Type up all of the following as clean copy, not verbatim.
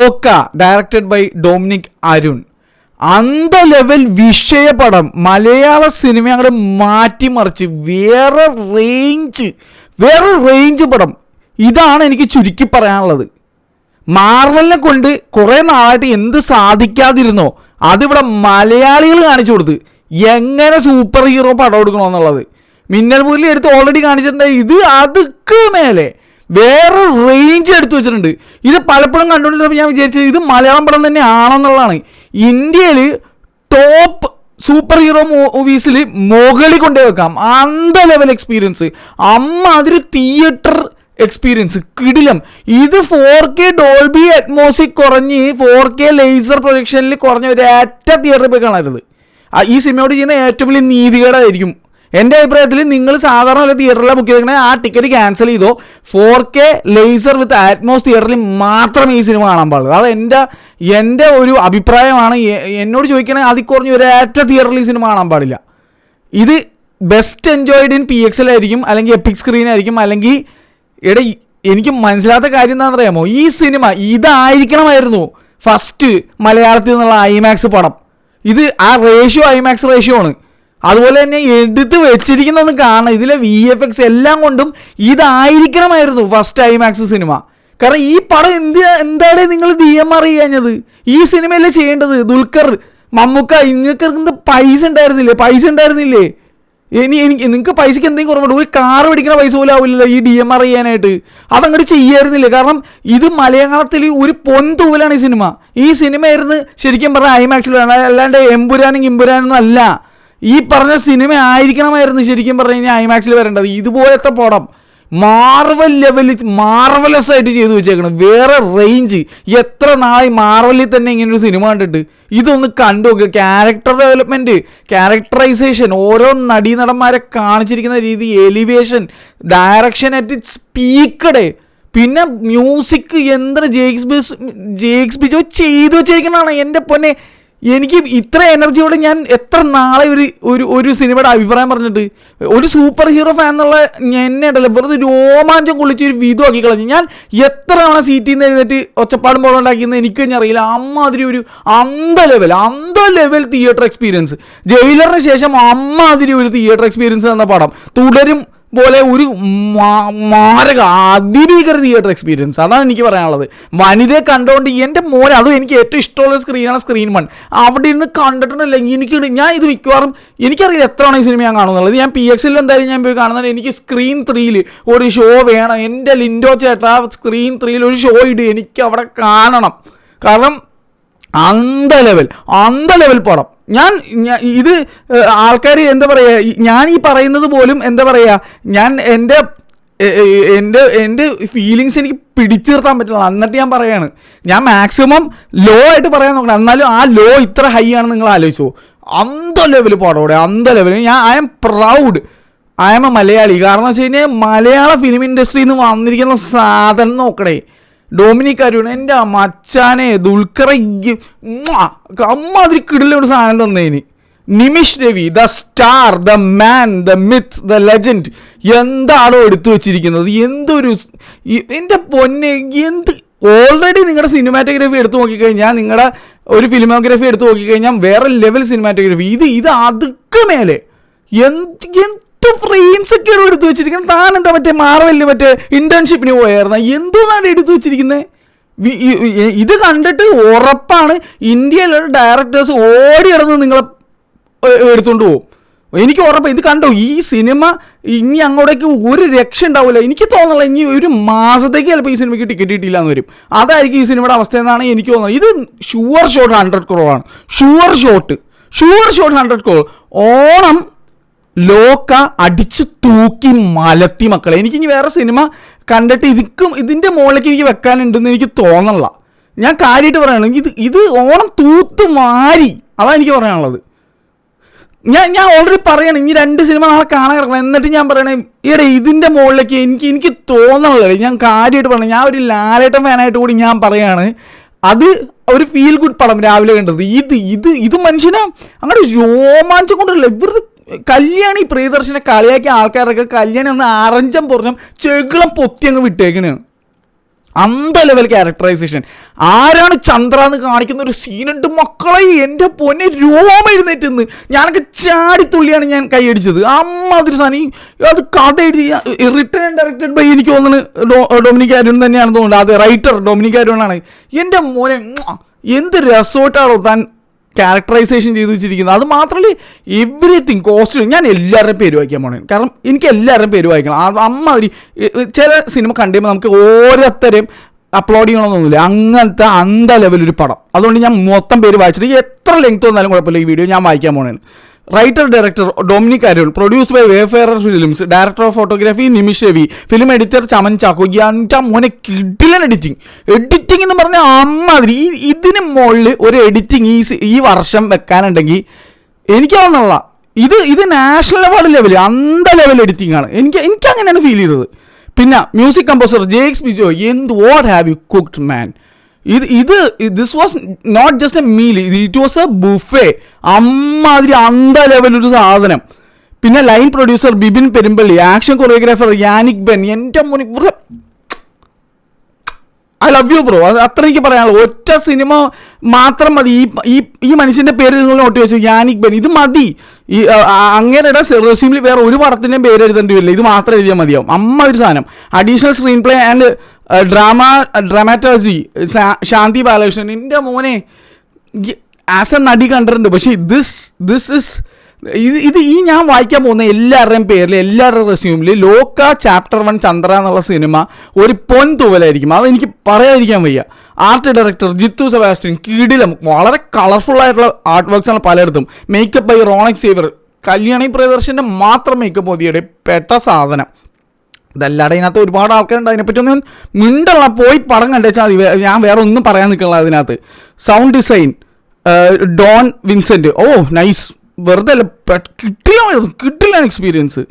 Okay directed by Dominic Arun. അന്ത level വിഷയപടം. മലയാള cinema അങ്ങോട്ട് മാറ്റിമറിച്ച് വേറെ റേഞ്ച് പടം. ഇതാണ് എനിക്ക് ചുരുക്കി പറയാനുള്ളത്. മാർവലിനെ കൊണ്ട് കുറേ നാളായിട്ട് എന്ത് സാധിക്കാതിരുന്നോ അതിവിടെ മലയാളികൾ കാണിച്ചു കൊടുത്ത് എങ്ങനെ സൂപ്പർ ഹീറോ പടം എടുക്കണമെന്നുള്ളത്. മിന്നൽ മുരളി എടുത്ത് ഓൾറെഡി കാണിച്ചിട്ടുണ്ട്. ഇത് അതുക്ക് മേലെ വേറെ റേഞ്ച് എടുത്തു വെച്ചിട്ടുണ്ട്. ഇത് പലപ്പോഴും കണ്ടുകൊണ്ടിരുന്നപ്പോൾ ഞാൻ വിചാരിച്ചത് ഇത് മലയാളം പടം തന്നെ ആണെന്നുള്ളതാണ്. ഇന്ത്യയിൽ ടോപ്പ് സൂപ്പർ ഹീറോ മൂവീസിൽ മുകളിൽ കൊണ്ടേ വെക്കാം. അന്ത ലെവൽ എക്സ്പീരിയൻസ്, അതൊരു തിയേറ്റർ എക്സ്പീരിയൻസ് കിടിലം. ഇത് 4K ഡോൾബി അറ്റ്മോസിൽ കുറഞ്ഞ് 4K ലേസർ പ്രൊജക്ഷനിൽ കുറഞ്ഞ ഒരൊറ്റ തിയേറ്ററിൽ പോയി കാണരുത്. ഈ സിനിമയോട് ചെയ്യുന്ന ഏറ്റവും വലിയ നീതികേടായിരിക്കും എൻ്റെ അഭിപ്രായത്തിൽ. നിങ്ങൾ സാധാരണ വല്ല തിയേറ്ററിലാണ് ബുക്ക് ചെയ്തേക്കണേ ആ ടിക്കറ്റ് ക്യാൻസൽ ചെയ്തോ. 4K ലേസർ വിത്ത് അറ്റ്മോസ് തിയേറ്ററിൽ മാത്രമേ ഈ സിനിമ കാണാൻ പാടുള്ളൂ. അത് എൻ്റെ ഒരു അഭിപ്രായമാണ്. എന്നോട് ചോദിക്കണേ അതിൽ കുറഞ്ഞ് ഒരൊറ്റ തിയേറ്ററിൽ ഈ സിനിമ കാണാൻ പാടില്ല. ഇത് ബെസ്റ്റ് എൻജോയ്ഡ് ഇൻ PXL ആയിരിക്കും, അല്ലെങ്കിൽ എപ്പിക് സ്ക്രീൻ ആയിരിക്കും, അല്ലെങ്കിൽ എനിക്ക് മനസ്സിലാത്ത കാര്യം എന്താണെന്ന് അറിയാമോ, ഈ സിനിമ ഇതായിരിക്കണമായിരുന്നു ഫസ്റ്റ് മലയാളത്തിൽ നിന്നുള്ള IMAX പടം. ഇത് ആ റേഷ്യോ IMAX റേഷ്യോ ആണ്. അതുപോലെ തന്നെ എടുത്ത് വെച്ചിരിക്കുന്നൊന്നും കാണണം. ഇതിലെ VFX എല്ലാം കൊണ്ടും ഇതായിരിക്കണമായിരുന്നു ഫസ്റ്റ് IMAX സിനിമ. കാരണം ഈ പടം എന്താണ് നിങ്ങൾ DMR ചെയ്യാഞ്ഞത്? ഈ സിനിമയല്ലേ ചെയ്യേണ്ടത്? ദുൽഖർ, മമ്മൂക്ക, നിങ്ങൾക്ക് പൈസ ഉണ്ടായിരുന്നില്ലേ? നിങ്ങൾക്ക് പൈസയ്ക്ക് എന്തെങ്കിലും കുറവുണ്ട്? ഒരു കാർ പിടിക്കുന്ന പൈസ പോലും ആവില്ലല്ലോ ഈ DMR ചെയ്യാനായിട്ട്. അതങ്ങോട്ട് ചെയ്യായിരുന്നില്ല. കാരണം ഇത് മലയാളത്തിൽ ഒരു പൊൻതൂവലാണ് ഈ സിനിമ ആയിരുന്നു ശരിക്കും പറഞ്ഞാൽ IMAXൽ വേണം. അല്ലാണ്ട് എമ്പുരാനൊന്നും അല്ല. ഈ പറഞ്ഞ സിനിമ ആയിരിക്കണമായിരുന്നു ശരിക്കും പറഞ്ഞു കഴിഞ്ഞാൽ IMAXൽ വരേണ്ടത്. ഇതുപോലത്തെ പടം മാർവലസ് ആയിട്ട് ചെയ്തു വെച്ചേക്കണം. വേറെ റേഞ്ച്. എത്ര നാളായി മാർവലിൽ തന്നെ ഇങ്ങനൊരു സിനിമ കണ്ടിട്ട്. ഇതൊന്ന് കണ്ടു നോക്കുക. ക്യാരക്ടർ ഡെവലപ്മെൻറ്റ്, ക്യാരക്ടറൈസേഷൻ, ഓരോ നടീനടന്മാരെ കാണിച്ചിരിക്കുന്ന രീതി, എലിവേഷൻ, ഡയറക്ഷൻ അറ്റ് ഇറ്റ്സ് പീക്കടെ. പിന്നെ മ്യൂസിക് എന്താണ് ജേക്സ് ബിജോ ചെയ്തു വെച്ചിരിക്കുന്നതാണ്. എൻ്റെ പൊന്നെ, എനിക്ക് ഇത്ര എനർജിയോടെ ഞാൻ എത്ര നാളെ ഒരു സിനിമയുടെ അഭിപ്രായം പറഞ്ഞിട്ട്. ഒരു സൂപ്പർ ഹീറോ ഫാൻ എന്നുള്ള എന്നെ ഉണ്ടല്ലോ വെറുതെ രോമാഞ്ചം കൊള്ളിച്ചൊരു വിധമാക്കി കളഞ്ഞു. ഞാൻ എത്ര തവണ സീറ്റിൽ നിന്ന് എഴുന്നേറ്റ് ഒച്ചപ്പാടും പോലെ ഉണ്ടാക്കിയെന്ന് എനിക്ക് തന്നെ അറിയില്ല. അതിരി ഒരു അന്ത ലെവൽ തിയേറ്റർ എക്സ്പീരിയൻസ്. ജയിലറിന് ശേഷം അതിരി ഒരു തിയേറ്റർ എക്സ്പീരിയൻസ് എന്ന പടം തുടരും പോലെ ഒരു അതിഭീകര തിയേറ്റർ എക്സ്പീരിയൻസ്. അതാണ് എനിക്ക് പറയാനുള്ളത്. വനിതയെ കണ്ടുകൊണ്ട് എൻ്റെ മോനെ, അതും എനിക്ക് ഏറ്റവും ഇഷ്ടമുള്ള സ്ക്രീനാണ് സ്ക്രീൻ 1. അവിടെ ഇരുന്ന് കണ്ടിട്ടുണ്ടല്ലോ ഞാൻ ഇത് മിക്കവാറും എനിക്കറിയില്ല എത്രയാണ് ഈ സിനിമ ഞാൻ കാണുന്നുള്ളത്. ഞാൻ PXL എന്തായാലും ഞാൻ പോയി കാണുന്നത്. എനിക്ക് സ്ക്രീൻ 3 ഒരു ഷോ വേണം. എൻ്റെ ലിൻഡോ ചേട്ടാ സ്ക്രീൻ 3 ഒരു ഷോ എനിക്ക് അവിടെ കാണണം. കാരണം അന്ത ലെവൽ പടം. ഞാൻ ഇത് ആൾക്കാർ എന്താ പറയുക, ഞാൻ ഈ പറയുന്നത് പോലും എന്താ പറയുക, ഞാൻ എൻ്റെ ഫീലിങ്സ് എനിക്ക് പിടിച്ചു നിർത്താൻ പറ്റില്ല. എന്നിട്ട് ഞാൻ പറയാണ്, ഞാൻ മാക്സിമം ലോ ആയിട്ട് പറയാൻ നോക്കണം. എന്നാലും ആ ലോ ഇത്ര ഹൈ ആണെന്ന് നിങ്ങൾ ആലോചിച്ചോ. അന്ത ലെവൽ പടോടെ I am proud. I am a Malayali. കാരണം വെച്ച് കഴിഞ്ഞാൽ മലയാള ഫിലിം ഇൻഡസ്ട്രിയിൽ നിന്ന് വന്നിരിക്കുന്ന സാധനം നോക്കണേ. ഡൊമിനിക് അരുൺ, എൻ്റെ മച്ചാനെ, ദുൽഖർ, അതിരി കിടിലൊരു സാധനം തന്നേന്. Nimish Ravi, the star, the man, the myth, the legend. എന്താണോ എടുത്തു വെച്ചിരിക്കുന്നത്? എൻ്റെ പൊന്നെ, ഓൾറെഡി നിങ്ങളുടെ സിനിമാറ്റോഗ്രാഫി എടുത്തു നോക്കിക്കഴിഞ്ഞാൽ, നിങ്ങളുടെ ഒരു ഫിലിമോഗ്രാഫി എടുത്തു നോക്കിക്കഴിഞ്ഞാൽ വേറെ ലെവൽ സിനിമാറ്റോഗ്രാഫി. ഇത് അതുക്ക് മേലെ ഫ്രെയിംസ് ഒക്കെയാണ് എടുത്തു വെച്ചിരിക്കുന്നത്. താൻ എന്താ മാർവലിന് ഇന്റേൺഷിപ്പിന് പോയായിരുന്ന എന്തോന്നാണ് എടുത്തു വെച്ചിരിക്കുന്നത്? ഇത് കണ്ടിട്ട് ഉറപ്പാണ് ഇന്ത്യയിലുള്ള ഡയറക്ടേഴ്സ് ഓടി ഇറന്ന് നിങ്ങളെ എടുത്തുകൊണ്ട് പോകും. എനിക്ക് ഉറപ്പാണ്. ഇത് കണ്ടോ, ഈ സിനിമ ഇനി അങ്ങോട്ടേക്ക് ഒരു രക്ഷ ഉണ്ടാവില്ല. എനിക്ക് തോന്നുന്നില്ല ഇനി ഒരു മാസത്തേക്ക് ചിലപ്പോൾ ഈ സിനിമയ്ക്ക് ടിക്കറ്റ് കിട്ടിയില്ല എന്ന് വരും. അതായിരിക്കും ഈ സിനിമയുടെ അവസ്ഥ എന്നാണ് എനിക്ക് തോന്നുന്നത്. ഇത് sure shot 100 crore. Sure shot 100 crore. Onam Lokah അടിച്ചു തൂക്കി മലത്തി മക്കളെ. എനിക്കിനി വേറെ സിനിമ കണ്ടിട്ട് ഇതിൻ്റെ മുകളിലേക്ക് എനിക്ക് വെക്കാനുണ്ടെന്ന് എനിക്ക് തോന്നണില്ല. ഞാൻ കാര്യമായിട്ട് പറയുകയാണെങ്കിൽ ഇത് ഓണം തൂത്ത് മാരി. അതാണ് എനിക്ക് പറയാനുള്ളത്. ഞാൻ ഓൾറെഡി പറയണം, ഇനി 2 സിനിമ നാളെ കാണാൻ കിടക്കണം. എന്നിട്ട് ഞാൻ പറയണേ, ഇതിൻ്റെ മുകളിലേക്ക് എനിക്ക് തോന്നണല്ലേ. ഞാൻ കാര്യമായിട്ട് പറഞ്ഞു. ഞാൻ ഒരു ലാലേട്ടൻ ഫാനായിട്ട് കൂടി ഞാൻ പറയാണ്, അത് ഒരു ഫീൽ ഗുഡ് പടം രാവിലെ കണ്ടത്. ഇത് മനുഷ്യനെ അങ്ങോട്ട് രോമാഞ്ചം കൊണ്ടല്ല. വെറുതെ കല്യാണി പ്രിയദർശനെ കളിയാക്കിയ ആൾക്കാരൊക്കെ കല്യാണി ഒന്ന് അറഞ്ചം പറഞ്ഞ ചെകിളം പൊത്തി അങ്ങ് വിട്ടേക്കണ്. അന്ത ലെവൽ ക്യാരക്ടറൈസേഷൻ. ആരാണ് ചന്ദ്ര എന്ന് കാണിക്കുന്ന ഒരു സീനുണ്ട് മക്കളെ, എൻ്റെ പൊന്നെ രോമം എഴുന്നേറ്റ് ഞാനൊക്കെ ചാടിത്തുള്ളിയാണ് ഞാൻ കൈയടിച്ചത്. അമ്മാതിരി സാധനം. അത് കഥ എഴുതി റിട്ടൺ ആൻഡ് ഡയറക്റ്റഡ് ബൈ എനിക്ക് തോന്നുന്നത് ഡൊമിനിക് അരുൺ തന്നെയാണെന്ന് തോന്നുന്നത്. അത് റൈറ്റർ ഡൊമിനിക് അരുണാണ്. എൻ്റെ മോനെ എന്ത് രസമായിട്ടാണോ താൻ ക്യാരക്ടറൈസേഷൻ ചെയ്ത് വെച്ചിരിക്കുന്നത്. അത് മാത്രമല്ല എവറിത്തിങ് കോസ്റ്റ്യൂം. ഞാൻ എല്ലാവരുടെയും പേര് വായിക്കാൻ പോണേ, കാരണം എനിക്ക് എല്ലാവരുടെയും പേര് വായിക്കണം. അമ്മാതിരി ചില സിനിമ കണ്ടുമ്പോൾ നമുക്ക് ഓരോരുത്തരെയും അപ്ലോഡ് ചെയ്യണമെന്നൊന്നുമില്ല, അങ്ങനത്തെ അന്ത ലെവലൊരു പടം. അതുകൊണ്ട് ഞാൻ മൊത്തം പേര് വായിച്ചിട്ട് എത്ര ലെങ്ത് വന്നാലും കുഴപ്പമില്ല, ഈ വീഡിയോ ഞാൻ വായിക്കാൻ പോണേ. Writer director Dominic Arun, produce by Wayfarer Films, director of photography Nimish Ravi, film editor Chaman Chacko. എൻ്റെ മോനെ കിടിലൻ എഡിറ്റിംഗ് എന്ന് പറഞ്ഞാൽ അമ്മാതിരി. ഇതിന് മുകളിൽ ഒരു എഡിറ്റിംഗ് ഈ വർഷം വെക്കാനുണ്ടെങ്കിൽ എനിക്കാവുന്നുള്ള ഇത് നാഷണൽ അവാർഡ് ലെവൽ അന്ത ലെവൽ എഡിറ്റിംഗ് ആണ്. എനിക്ക് അങ്ങനെയാണ് ഫീൽ ചെയ്തത്. പിന്നെ music composer Jakes Bijo. What have you cooked man. This was not just a meal, it was a buffet. അമ്മാതിരി അന്ത ലെവലൊരു സാധനം. പിന്നെ line producer Bibin Perumpally, action choreographer Yannick Ben. എൻ്റെ മോനെ ഐ ലവ് യു ബ്രോ. അത് അത്ര എനിക്ക് പറയാനുള്ളൂ. ഒറ്റ സിനിമ മാത്രം മതി. ഈ മനുഷ്യൻ്റെ പേര് നിങ്ങൾ നോട്ടി വെച്ചു, യാനിക് ബെൻ. ഇത് മതി. അങ്ങനെയുടെ റെസ്യൂമിൽ വേറെ ഒരു പടത്തിൻ്റെയും പേര് എഴുതേണ്ടി വരില്ല, ഇത് മാത്രം എഴുതിയാൽ മതിയാവും. അമ്മാതിരി സാധനം. അഡീഷണൽ സ്ക്രീൻ പ്ലേ ആൻഡ് ഡ്രാമാറ്റോജി ശാന്തി ബാലകൃഷ്ണൻ. എൻ്റെ മോനെ ആസ് എ നടി കണ്ടിട്ടുണ്ട്. പക്ഷേ ദിസ് ഇസ് ഈ ഞാൻ വായിക്കാൻ പോകുന്ന എല്ലാവരുടെയും പേരിൽ എല്ലാവരുടെയും റെസ്യൂമിൽ ലോക ചാപ്റ്റർ 1 ചന്ദ്ര എന്നുള്ള സിനിമ ഒരു പൊൻതൂവലായിരിക്കും. അതെനിക്ക് പറയാതിരിക്കാൻ വയ്യ. Art director Jithu Sebastian. കിടിലം, വളരെ കളർഫുള്ളായിട്ടുള്ള ആർട്ട് വർക്ക്സാണ് പലയിടത്തും. Makeup by Ronex Xavier. കല്യാണി പ്രിയദർശൻ്റെ മാത്രം മേക്കപ്പ് മതിയുടെ പെട്ട സാധനം. ഇതല്ലാതെ ഇതിനകത്ത് ഒരുപാട് ആൾക്കാരുണ്ട്. അതിനെപ്പറ്റി ഒന്നും മിണ്ടുള്ള പോയി പടം കണ്ടുവെച്ചാൽ മതി. ഞാൻ വേറെ ഒന്നും പറയാൻ നിൽക്കുള്ള അതിനകത്ത്. Sound design Don Vincent. Nice. വെറുതെ അല്ല, കിട്ടില്ല experience.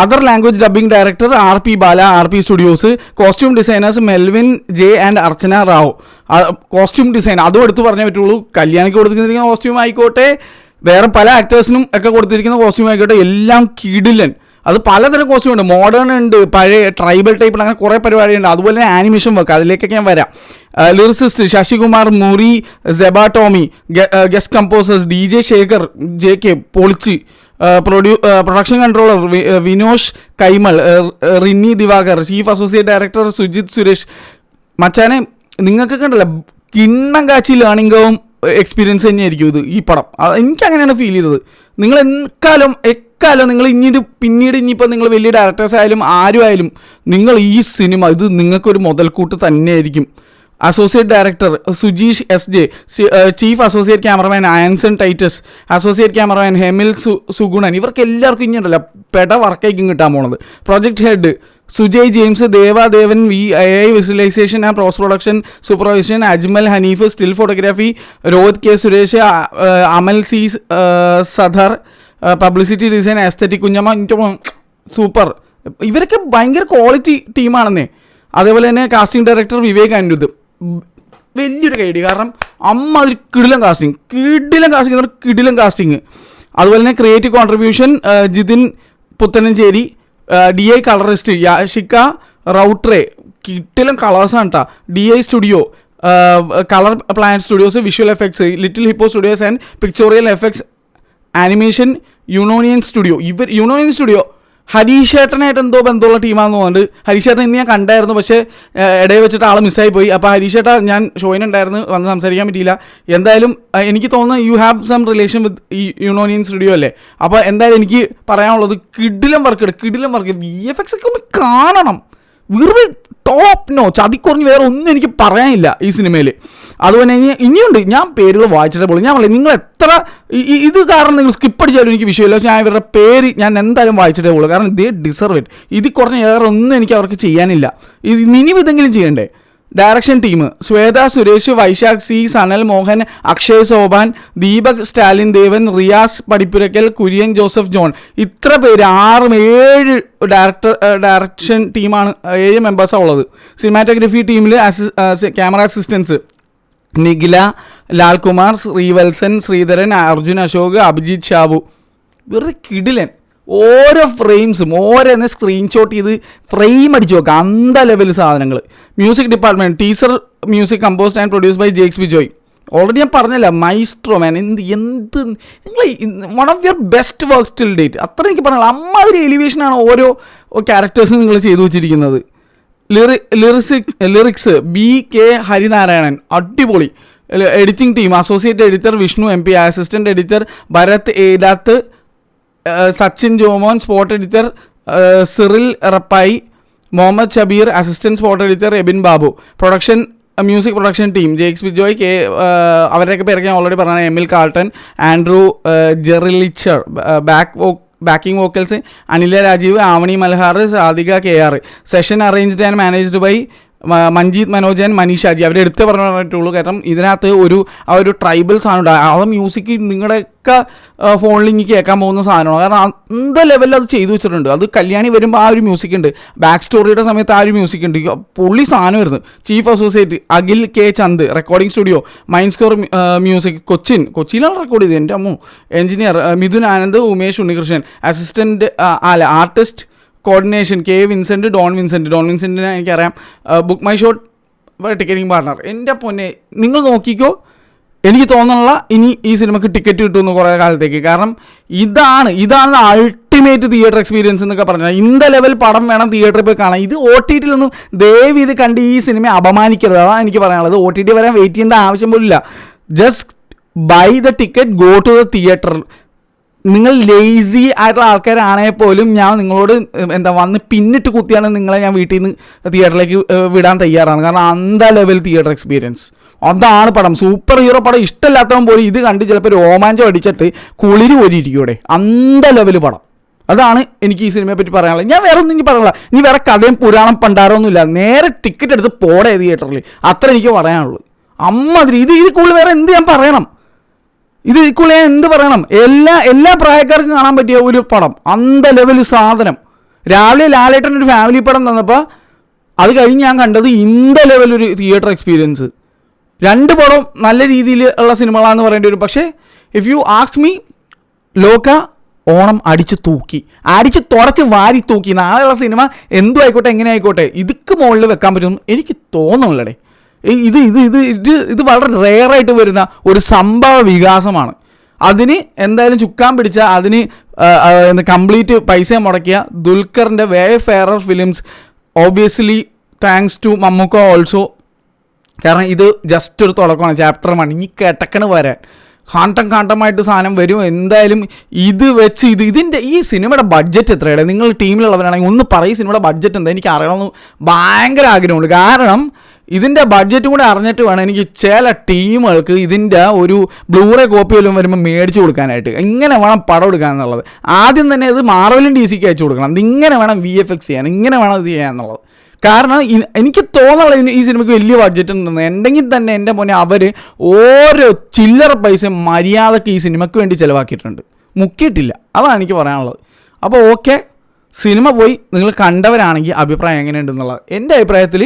Other language dubbing director RP Bala, RP studios. Costume designers Melvin J and Archana Rao. Costume design അതും എടുത്ത് പറഞ്ഞേ പറ്റുള്ളൂ. കല്യാണിക്ക് കൊടുത്തിരിക്കുന്ന കോസ്റ്റ്യൂം ആയിക്കോട്ടെ, വേറെ പല ആക്ടേഴ്സിനും ഒക്കെ കൊടുത്തിരിക്കുന്ന കോസ്റ്റ്യൂം ആയിക്കോട്ടെ, എല്ലാം കിടിലൻ. അത് പലതരം കോസ്റ്റ്യൂം ഉണ്ട്. മോഡേൺ ഉണ്ട്, പഴയ ട്രൈബൽ ടൈപ്പിൽ, അങ്ങനെ കുറേ പരിപാടിയുണ്ട്. അതുപോലെ തന്നെ ആനിമേഷൻ വർക്ക്, അതിലേക്കൊക്കെ ഞാൻ വരാം. Lyricist Sasikumar, Muri, Seba Tomy. Guest composers DJ Shekhar, JK പൊളിച്ച്. Production controller Vinosh Kaimal, Rinny Diwakar. Chief associate director Sujith Suresh. മച്ചാനെ നിങ്ങൾക്കൊക്കെ ഉണ്ടല്ലോ കിണ്ണം കാച്ചി ലേണിംഗും എക്സ്പീരിയൻസ് തന്നെയായിരിക്കും ഈ പടം. എനിക്ക് അങ്ങനെയാണ് ഫീൽ ചെയ്തത്. നിങ്ങൾ എക്കാലം നിങ്ങൾ പിന്നീട് ഇനിയിപ്പോൾ നിങ്ങൾ വലിയ ഡയറക്ടേഴ്സ് ആയാലും ആരും ആയാലും നിങ്ങൾ ഈ സിനിമ ഇത് നിങ്ങൾക്കൊരു മുതൽക്കൂട്ട് തന്നെയായിരിക്കും. Associate director Sujeesh SJ, chief associate cameraman Anson Titus, associate cameraman Hemil Sugunan. ഇവർക്ക് എല്ലാവർക്കും ഇനി ഉണ്ടല്ലോ പെട വർക്കായിരിക്കും കിട്ടാൻ പോണത്. Project head Sujay James, Devadevan V, AI visualisation and post production supervision Ajmal Haneef, still photography Rohit K Suresh, Amal C Sadhar, publicity design esthetic Kunjamma. Super. ഇവരൊക്കെ ഭയങ്കര ക്വാളിറ്റി ടീമാണെന്നേ. അതേപോലെ തന്നെ കാസ്റ്റിംഗ് ഡയറക്ടർ വിവേക് അനിരുദ്ധ്. വലിയൊരു കൈഡി, കാരണം അതൊരു കിടിലൻ കാസ്റ്റിംഗ് എന്ന് പറഞ്ഞാൽ കിടിലൻ കാസ്റ്റിംഗ്. അതുപോലെ തന്നെ creative contribution Jithin Puthanchery, DI colourist Yashika Routray. കിടിലൻ കളേഴ്സാണ് കേട്ടോ. DI studio, Colour Planet Studios, visual effects Little Hippo Studios and Pictorial Effects animation Unonion studio. Unonion studio ഹരീഷേട്ടനായിട്ട് എന്തോ ബന്ധമുള്ള ടീമാണെന്ന് തോന്നുന്നുണ്ട്. ഹരീഷേട്ടൻ ഇന്ന് ഞാൻ കണ്ടായിരുന്നു, പക്ഷേ ഇടയിൽ വെച്ചിട്ട് ആൾ മിസ്സായി പോയി. അപ്പോൾ ഹരീഷേട്ട ഞാൻ ഷോയിനുണ്ടായിരുന്നു, വന്ന് സംസാരിക്കാൻ പറ്റിയില്ല. എന്തായാലും എനിക്ക് തോന്നുന്നു you have some relation with ഈ യൂണോണിയൻ സ്റ്റുഡിയോ അല്ലേ. അപ്പോൾ എന്തായാലും എനിക്ക് പറയാനുള്ളത് കിടിലം വർക്ക്. VFX ഒക്കെ ഒന്ന് കാണണം. വെറുതെ ടോപ്പ് നോച്ച്, അതിക്കുറഞ്ഞ് വേറെ ഒന്നും എനിക്ക് പറയാനില്ല ഈ സിനിമയിൽ. അതുപോലെ ഇനിയുണ്ട്, ഞാൻ പേരുകൾ വായിച്ചിട്ടേ പോലും. ഞാൻ പറയാം നിങ്ങൾ എത്ര ഇത് കാരണം നിങ്ങൾ സ്കിപ്പ് അടിച്ചാലും എനിക്ക് വിഷയമില്ല. പക്ഷേ ഞാൻ ഇവരുടെ പേര് ഞാൻ എന്തായാലും വായിച്ചിട്ടേ പോളൂ, കാരണം ദേ ഡിസർവ് ഇറ്റ്. ഇതിൽ കുറഞ്ഞ വേറെ ഒന്നും എനിക്ക് അവർക്ക് ചെയ്യാനില്ല. മിനിമം ഇതെങ്കിലും ചെയ്യണ്ടേ. Direction team Shweta Suresh, Vaishakh C, Sanal Mohan, Akshay Sopan, Deepak Stalin Devan, Riyas Padippurakkal, Kurian Joseph John. ഇത്ര പേര് 6-7 ഡയറക്ഷൻ ടീമാണ്, 7 മെമ്പേഴ്സാണ് ഉള്ളത്. സിനിമാറ്റോഗ്രഫി ടീമിൽ ക്യാമറ അസിസ്റ്റൻസ് നിഖില, ലാൽകുമാർ, ശ്രീവത്സൻ, ശ്രീധരൻ, അർജുൻ അശോക്, അഭിജിത്ത് ഷാബു. വെറുതെ കിടിലൻ. ഓരോ ഫ്രെയിംസും ഓരോന്നെ സ്ക്രീൻഷോട്ട് ചെയ്ത് ഫ്രെയിം അടിച്ച് വെക്കുക, അന്ത ലെവൽ സാധനങ്ങൾ. Music department teaser music composed and produce by Jakes Bijoy. Already ഞാൻ പറഞ്ഞില്ല, മൈസ്ട്രോ മാൻ. എന്ത് നിങ്ങൾ one of your best work still date, അത്ര എനിക്ക് പറഞ്ഞില്ല. അമ്മാതിരി എലിവേഷനാണ് ഓരോ ക്യാരക്ടേഴ്സും നിങ്ങൾ ചെയ്തു വെച്ചിരിക്കുന്നത്. ലിറിക്സ് BK ഹരിനാരായണൻ, അടിപൊളി. Editing team associate editor Vishnu MP, assistant editor Bharath Elath, Sachin Jomon, spot editor Cyril Rappai, Muhammad Shabeer, assistant spot editor Ebin Babu. Production music production team Jakes Bejoy, അവരുടെയൊക്കെ പേരൊക്കെ ഞാൻ ഓൾറെഡി പറഞ്ഞ Emil Carlton, Andrew Jerilicher. Backing vocals Anila Rajeev, Avani Malhar, Sadhika KR. Session arranged and managed by Manjeet Manoj and Manishaji. അവരെ എടുത്ത് പറഞ്ഞിട്ടുള്ളൂ, കാരണം ഇതിനകത്ത് ആ ഒരു ട്രൈബൽ സാധനം ഉണ്ട്. ആ മ്യൂസിക് നിങ്ങളുടെയൊക്കെ ഫോണിൽ ഇങ്ങനെ കേൾക്കാൻ പോകുന്ന സാധനമാണ്, കാരണം അന്ത ലെവലിൽ അത് ചെയ്തു വെച്ചിട്ടുണ്ട്. അത് കല്യാണി വരുമ്പോൾ ആ ഒരു മ്യൂസിക് ഉണ്ട്, ബാക്ക് സ്റ്റോറിയുടെ സമയത്ത് ആ ഒരു മ്യൂസിക് ഉണ്ട്, പൊള്ളി സാധനം വരുന്നത്. Chief associate Akhil K Chand, recording studio Mind Score Music കൊച്ചിയിലാണ് റെക്കോർഡ് ചെയ്തത്. എൻ്റെ അമ്മു. Engineer Mithun Anand, Umesh Unnikrishnan. Assistant artist coordination Vincent, Don വിൻസെൻറ്റിനെ എനിക്കറിയാം. Book My Show ticketing partner. എൻ്റെ പൊന്നെ, നിങ്ങൾ നോക്കിക്കോ. എനിക്ക് തോന്നുന്നില്ല ഇനി ഈ സിനിമയ്ക്ക് ടിക്കറ്റ് കിട്ടുമെന്ന് കുറേ കാലത്തേക്ക്. കാരണം ഇതാണ് അൾട്ടിമേറ്റ് തിയേറ്റർ എക്സ്പീരിയൻസ് എന്നൊക്കെ പറഞ്ഞാൽ. ഇന്ത ലെവൽ പടം വേണം തിയേറ്ററിൽ പോയി കാണാൻ. ഇത് OTT ദയവ് ഇത് കണ്ട് ഈ സിനിമയെ അപമാനിക്കരുത്, അതാണ് എനിക്ക് പറയാനുള്ളത്. OTT വരാൻ വെയിറ്റ് ചെയ്യേണ്ട ആവശ്യം പോലില്ല. Just buy the ticket, go to the theatre. നിങ്ങൾ ലേസി ആയിട്ടുള്ള ആൾക്കാരാണെങ്കിൽ പോലും ഞാൻ നിങ്ങളോട് വന്ന് പിന്നിട്ട് കുത്തിയാണ് നിങ്ങളെ ഞാൻ വീട്ടിൽ നിന്ന് തിയേറ്ററിലേക്ക് വിടാൻ തയ്യാറാണ്. കാരണം അന്ത ലെവൽ തിയേറ്റർ എക്സ്പീരിയൻസ് അതാണ് പടം. സൂപ്പർ ഹീറോ പടം ഇഷ്ടമില്ലാത്തവൻ പോലും ഇത് കണ്ട് ചിലപ്പോൾ രോമാഞ്ചം അടിച്ചിട്ട് കുളിര് പോലിരിക്കൂടെ. അന്ത ലെവൽ പടം. അതാണ് എനിക്ക് ഈ സിനിമയെ പറ്റി പറയാനുള്ളത്. ഞാൻ വേറെ ഒന്നും എനിക്ക് പറയാനില്ല. ഇനി വേറെ കഥയും പുരാണം പണ്ടാരമൊന്നുമില്ല. നേരെ ടിക്കറ്റ് എടുത്ത് പോടേ തിയേറ്ററിൽ, അത്ര എനിക്ക് പറയാനുള്ളൂ. അമ്മാതിരി ഇത് കൂടുതൽ വേറെ എന്ത് ഞാൻ പറയണം? ഇത് ഇക്കുള്ള എന്ത് പറയണം? എല്ലാ പ്രായക്കാർക്കും കാണാൻ പറ്റിയ ഒരു പടം, അന്ത ലെവൽ സാധനം. രാവിലെ ലാലേട്ടൻ ഒരു ഫാമിലി പടം തന്നപ്പോൾ അത് കഴിഞ്ഞ് ഞാൻ കണ്ടത് ഇന്ത ലെവൽ ഒരു തിയേറ്റർ എക്സ്പീരിയൻസ്. 2 പടം നല്ല രീതിയിൽ ഉള്ള സിനിമകളാണെന്ന് പറയേണ്ടി വരും. പക്ഷേ ഇഫ് യു ആസ്ക് മീ, ലോക ഓണം അടിച്ച് തുടച്ച് വാരി തൂക്കി. നാളെയുള്ള സിനിമ എന്തും ആയിക്കോട്ടെ, എങ്ങനെ ആയിക്കോട്ടെ, ഇതൊക്കെ മുകളിൽ വെക്കാൻ പറ്റുമെന്ന് എനിക്ക് തോന്നുന്നില്ലടേ. ഇത് വളരെ റെയറായിട്ട് വരുന്ന ഒരു സംഭവ വികാസമാണ്. അതിന് എന്തായാലും ചുക്കാൻ പിടിച്ച, അതിന് കംപ്ലീറ്റ് പൈസ മുടക്കിയ ദുൽഖറിൻ്റെ Wayfarer Films, obviously thanks to Mammookka also. കാരണം ഇത് ജസ്റ്റ് ഒരു തുടക്കമാണ്, ചാപ്റ്റർ 1. ഇനി കിടക്കണ് വരാൻ കാണ്ടമായിട്ട് സാധനം വരും എന്തായാലും. ഇത് വെച്ച് ഇതിൻ്റെ ഈ സിനിമയുടെ ബഡ്ജറ്റ് എത്രയാണ്? നിങ്ങൾ ടീമിലുള്ളവരാണെങ്കിൽ ഒന്ന് പറയും, സിനിമയുടെ ബഡ്ജറ്റ് എന്താ? എനിക്ക് അറിയണമെന്ന് ഭയങ്കര ആഗ്രഹമുണ്ട്. കാരണം ഇതിൻ്റെ ബഡ്ജറ്റും കൂടെ അറിഞ്ഞിട്ട് വേണം എനിക്ക് ചില ടീമുകൾക്ക് ഇതിൻ്റെ ഒരു ബ്ലൂറേ കോപ്പി വല്ലതും വരുമ്പോൾ മേടിച്ച് കൊടുക്കാനായിട്ട്. ഇങ്ങനെ വേണം പടം എടുക്കുക എന്നുള്ളത്. ആദ്യം തന്നെ ഇത് മാർവലും DC അയച്ചു കൊടുക്കണം. ഇതിങ്ങനെ വേണം VFX ചെയ്യാൻ, ഇങ്ങനെ വേണം ഇത് ചെയ്യാൻ എന്നുള്ളത്. കാരണം എനിക്ക് തോന്നുന്നില്ല ഈ സിനിമയ്ക്ക് വലിയ ബഡ്ജറ്റ് ഉണ്ടെന്ന്. ഉണ്ടെങ്കിൽ തന്നെ എൻ്റെ മോനെ അവർ ഓരോ ചില്ലറ പൈസ മര്യാദക്ക് ഈ സിനിമയ്ക്ക് വേണ്ടി ചിലവാക്കിയിട്ടുണ്ട്, മുക്കിയിട്ടില്ല. അതാണ് എനിക്ക് പറയാനുള്ളത്. അപ്പോൾ ഓക്കെ, സിനിമ പോയി നിങ്ങൾ കണ്ടവരാണെങ്കിൽ അഭിപ്രായം എങ്ങനെയുണ്ടെന്നുള്ളത്. എൻ്റെ അഭിപ്രായത്തിൽ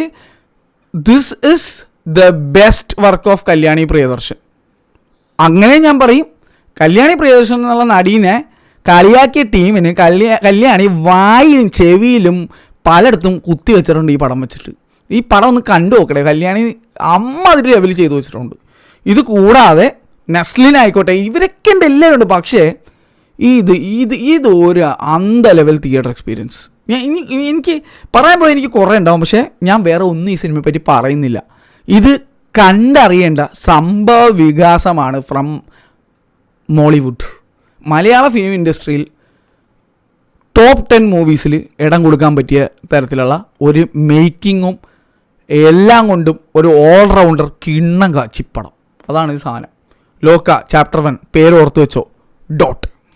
this is the best work of Kalyani Priyadarshan. അങ്ങനെ ഞാൻ പറയും. കല്യാണി പ്രിയദർശൻ എന്നുള്ള നടീനെ കളിയാക്കിയ ടീമിന് കല്യാണി വായിലും ചെവിയിലും പലയിടത്തും കുത്തി വെച്ചിട്ടുണ്ട് ഈ പടം വെച്ചിട്ട്. ഈ പടം ഒന്ന് കണ്ടു നോക്കട്ടെ. കല്യാണി അമ്മാതിരി ലെവൽ ചെയ്തു വെച്ചിട്ടുണ്ട്. ഇത് കൂടാതെ നസ്ലിനായിക്കോട്ടെ, ഇവരൊക്കെ ഉണ്ട്, എല്ലാവരും ഉണ്ട്. പക്ഷേ ഇത് ഒരു അന്ത ലെവൽ തിയേറ്റർ എക്സ്പീരിയൻസ്. എനിക്ക് പറയാൻ പോയാൽ എനിക്ക് കുറേ ഉണ്ടാവും, പക്ഷേ ഞാൻ വേറെ ഒന്നും ഈ സിനിമയെ പറ്റി പറയുന്നില്ല. ഇത് കണ്ടറിയേണ്ട സംഭവ വികാസമാണ് ഫ്രം മോളിവുഡ്. മലയാള ഫിലിം ഇൻഡസ്ട്രിയിൽ ടോപ്പ് 10 മൂവീസിൽ ഇടം കൊടുക്കാൻ പറ്റിയ തരത്തിലുള്ള ഒരു മേക്കിങ്ങും എല്ലാം കൊണ്ടും ഒരു ഓൾറൗണ്ടർ കിണ്ണം കാച്ചിപ്പടം. അതാണ് ഈ സാധനം. ലോക ചാപ്റ്റർ 1 പേര് ഓർത്ത് വെച്ചോ.